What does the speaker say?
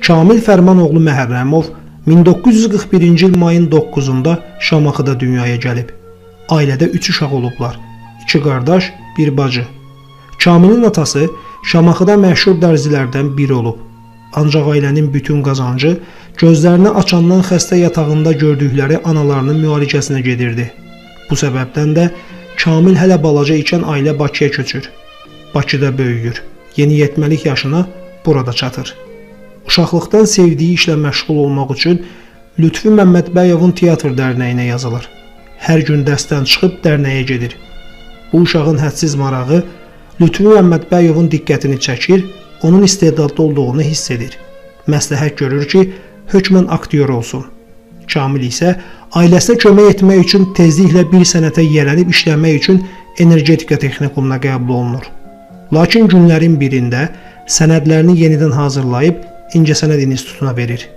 Kamil Fərmanoğlu Məhərrəmov 1941-ci il mayın 9-da Şamaxıda dünyaya gəlib. Ailədə 3 uşaq olublar. 2 qardaş, 1 bacı. Kamilin atası Şamaxıda məşhur dərzilərdən biri olub. Ancaq ailənin bütün qazancı gözlərini açandan xəstə yatağında gördükləri analarının müalicəsinə gedirdi. Bu səbəbdən də Kamil hələ balaca ikən ailə Bakıya köçür. Bakıda böyüyür. Yeniyetməlik yaşına burada çatır. Uşaqlıqdan sevdiyi işlə məşğul olmaq üçün Lütfi Məmmədbəyovun Teatr Dərnəyinə yazılır. Hər gün dərsdən çıxıb dərnəyə gedir. Bu uşağın hədsiz marağı Lütfi Məmmədbəyovun diqqətini çəkir, onun istedadlı olduğunu hiss edir. Məsləhət görür ki, hökmən aktyor olsun. Kamil isə ailəsinə kömək etmək üçün tezliklə bir sənətə yiyələnib işləmək üçün energetika texnikumuna qəbul olunur. Lakin günlərin birində sənədlərini yenidən hazırlayıb İncəsənət İnstitutuna verir.